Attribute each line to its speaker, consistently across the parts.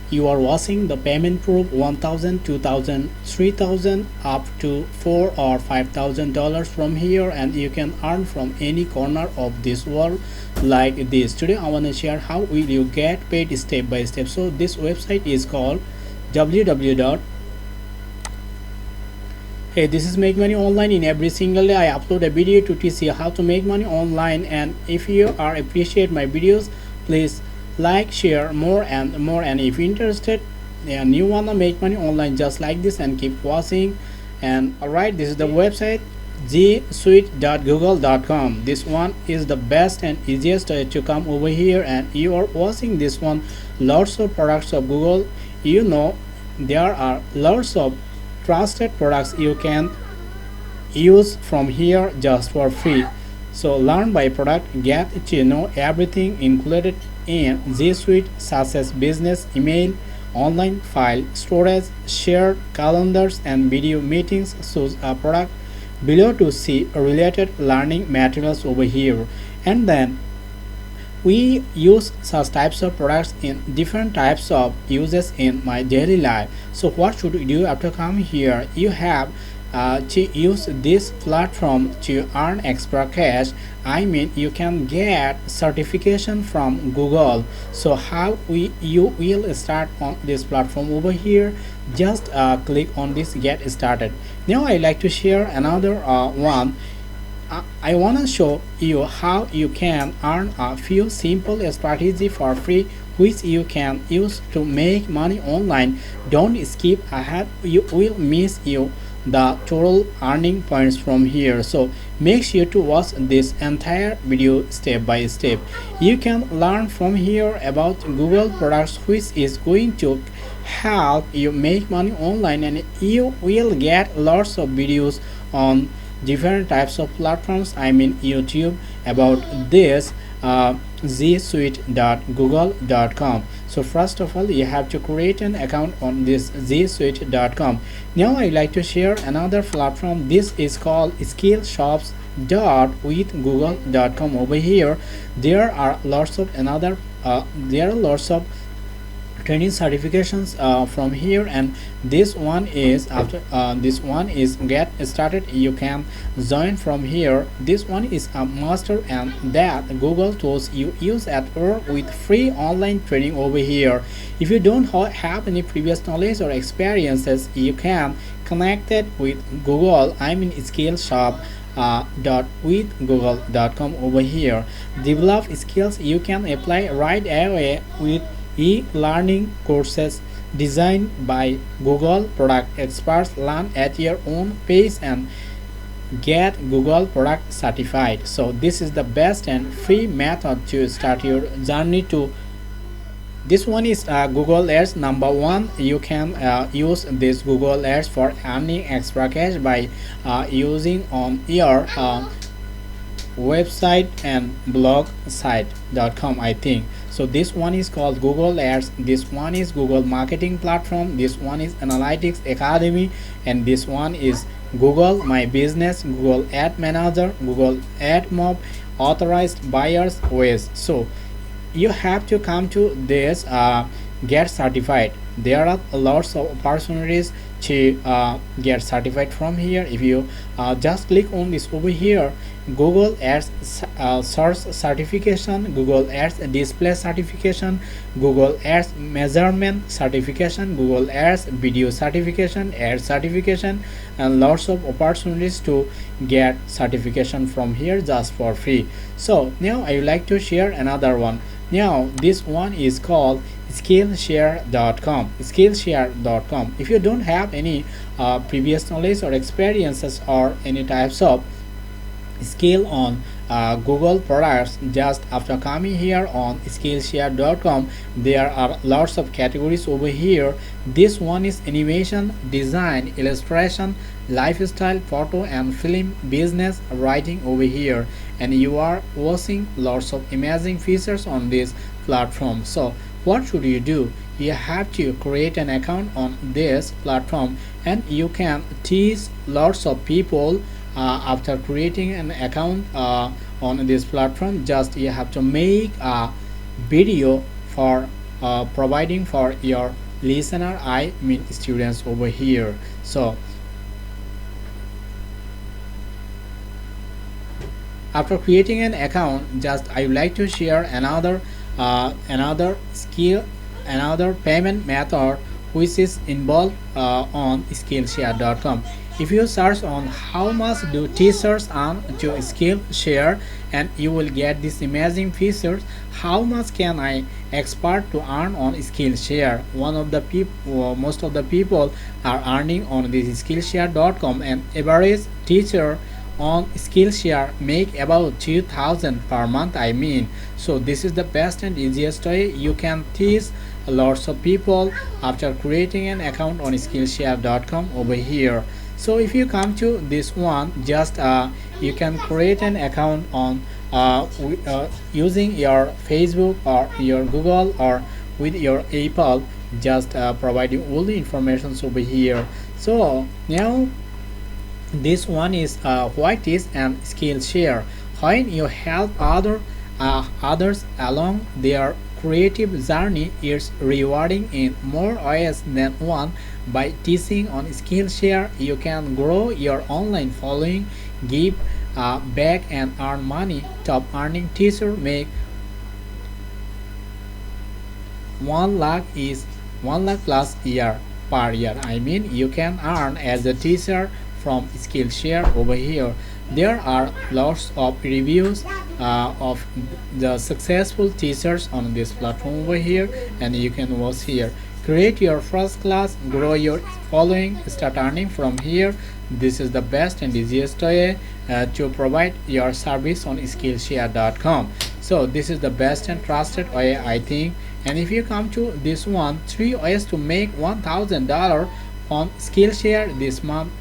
Speaker 1: you are watching the payment proof 1000, 2000, 3000 up to 4 or $5,000 from here, and you can earn from any corner of this world like this. Today I want to share how will you get paid step by step. So this website is called www. Hey, this is Make Money Online. In every single day I upload a video to teach you how to make money online, and if you are appreciate my videos, please like, share more and more, and if you're interested and you wanna make money online just like this, and keep watching. And alright, this is the website gsuite.google.com. this one is the best and easiest way to come over here, and you are watching this one. Lots of products of Google, you know, there are lots of trusted products you can use from here just for free. So learn by product, get to know everything included in G Suite, such as business, email, online file storage, shared calendars, and video meetings. Choose a product below to see related learning materials over here. And then we use such types of products in different types of uses in my daily life. So what should we do after coming here? You have to use this platform to earn extra cash. I mean, you can get certification from Google. So how you will start on this platform over here? Just click on this get started. Now I like to share another one. I want to show you how you can earn a few simple strategies for free, which you can use to make money online. Don't skip ahead, you will miss the total earning points from here. So make sure to watch this entire video step by step. You can learn from here about Google products, which is going to help you make money online, and you will get lots of videos on different types of platforms, I mean YouTube, about this gsuite.google.com. So first of all, you have to create an account on this gsuite.com. Now I like to share another platform. This is called skillshops.withgoogle.com. over here there are lots of training certifications from here, and this one is after this one is get started. You can join from here. This one is a master, and that Google tools you use at work with free online training over here. If you don't have any previous knowledge or experiences, you can connect it with Google, I mean Skillshop with google.com over here. Develop skills you can apply right away with e-learning courses designed by Google product experts. Learn at your own pace and get Google product certified. So this is the best and free method to start your journey to. This one is Google Ads number one. You can use this Google Ads for earning extra cash by using on your website and blog site.com, I think. So this one is called Google Ads, this one is Google Marketing Platform, this one is Analytics Academy, and this one is Google My Business, Google Ad Manager, Google Ad Mob, Authorized Buyers Ways. So you have to come to this get certified. There are lots of opportunities to get certified from here. If you just click on this over here, Google Ads Search Certification, Google Ads Display Certification, Google Ads Measurement Certification, Google Ads Video Certification, Ad Certification, and lots of opportunities to get certification from here just for free. So now I would like to share another one. Now this one is called Skillshare.com. Skillshare.com. If you don't have any previous knowledge or experiences or any types of skill on Google products, just after coming here on Skillshare.com, there are lots of categories over here. This one is animation, design, illustration, lifestyle, photo and film, business, writing over here, and you are watching lots of amazing features on this platform. So what should you do? You have to create an account on this platform, and you can teach lots of people after creating an account on this platform. Just you have to make a video for providing for your listener, I mean students over here. So after creating an account, just I would like to share another skill, another payment method which is involved on skillshare.com. If you search on how much do teachers earn to Skillshare, and you will get this amazing features. How much can I expect to earn on Skillshare? One of the people, most of the people are earning on this Skillshare.com, and average teacher on Skillshare make about 2000 per month, I mean. So this is the best and easiest way you can teach lots of people after creating an account on Skillshare.com over here. So if you come to this one, just you can create an account on using your Facebook or your Google or with your Apple, just providing all the informations over here. So now this one is what is and Skillshare. When you help others along their creative journey, is rewarding in more ways than one. By teaching on Skillshare, you can grow your online following, give back and earn money. Top earning teacher make 1 lakh is 1 lakh plus year per year. I mean you can earn as a teacher from Skillshare over here. There are lots of reviews of the successful teachers on this platform over here, and you can watch here. Create your first class, grow your following, start earning from here. This is the best and easiest way to provide your service on Skillshare.com. So this is the best and trusted way, I think. And if you come to this one, 3 ways to make $1,000 on Skillshare this month.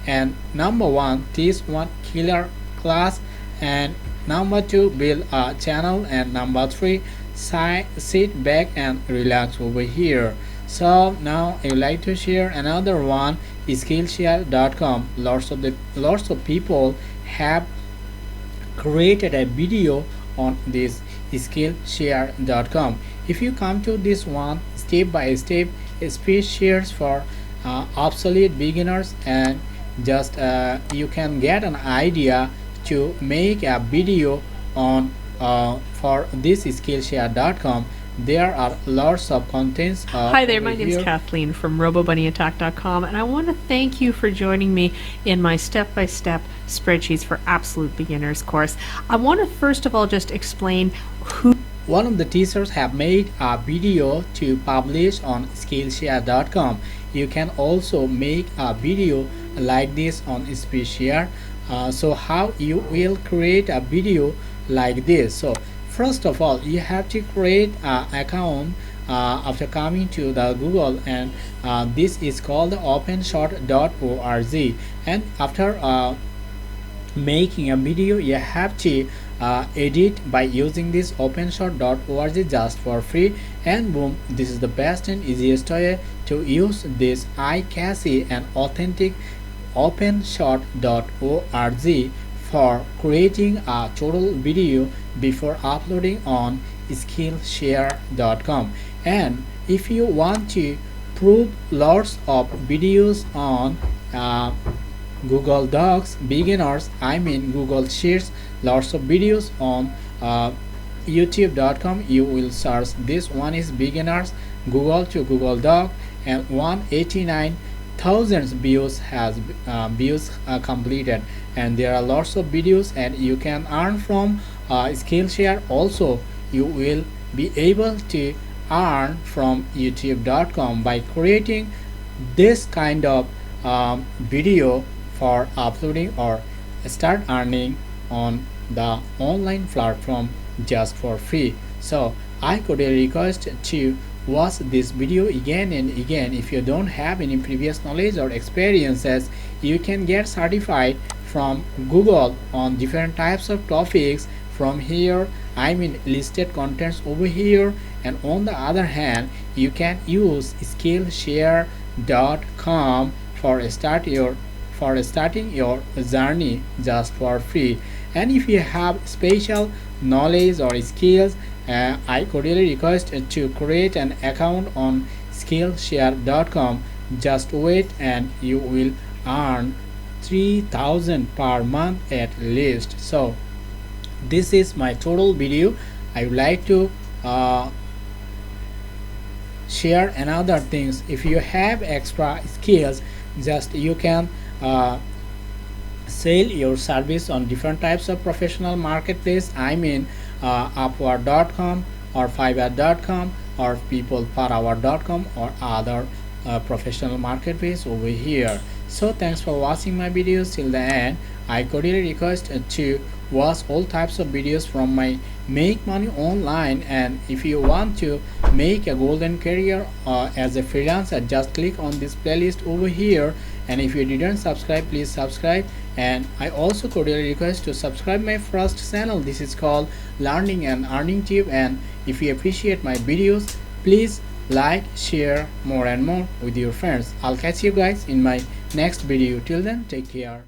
Speaker 1: And number 1, teach one killer class, and number 2, build a channel, and number 3, sit back and relax over here. So now I would like to share another one, Skillshare.com. Lots of people have created a video on this Skillshare.com. If you come to this one, step by step speech shares for obsolete beginners, and just you can get an idea to make a video on for this Skillshare.com. There are lots of contents.
Speaker 2: Hi there, my name is Kathleen from RoboBunnyAttack.com, and I want to thank you for joining me in my step-by-step spreadsheets for absolute beginners course. I want to first of all just explain who.
Speaker 1: One of the teachers have made a video to publish on Skillshare.com. You can also make a video like this on Skillshare. So how you will create a video like this? So first of all, you have to create an account after coming to the Google, and this is called openshot.org. And after making a video, you have to edit by using this openshot.org just for free, and boom, this is the best and easiest way to use this eye-catchy and authentic openshot.org for creating a total video before uploading on Skillshare.com. And if you want to prove lots of videos on Google Docs beginners, I mean Google Sheets, lots of videos on YouTube.com, you will search this one is beginners Google to Google Doc, and 189,000 views has completed, and there are lots of videos, and you can earn from Skillshare. Also you will be able to earn from YouTube.com by creating this kind of video for uploading or start earning on the online platform just for free. So I could request to watch this video again and again. If you don't have any previous knowledge or experiences, you can get certified from Google on different types of topics from here, I mean listed contents over here. And on the other hand, you can use Skillshare.com for starting your journey just for free. And if you have special knowledge or skills I cordially request to create an account on skillshare.com. Just wait and you will earn 3000 per month at least. So this is my total video. I would like to share another things. If you have extra skills, just you can sell your service on different types of professional marketplace. I mean upwork.com or fiverr.com or peopleperhour.com or other professional marketplace over here. So thanks for watching my videos till the end. I cordially request to watch all types of videos from my Make Money Online, and if you want to make a golden career as a freelancer, just click on this playlist over here. And if you didn't subscribe, please subscribe. And I also cordially request to subscribe my first channel. This is called Learning and Earning Tube. And if you appreciate my videos, please like, share more and more with your friends. I'll catch you guys in my next video. Till then, take care.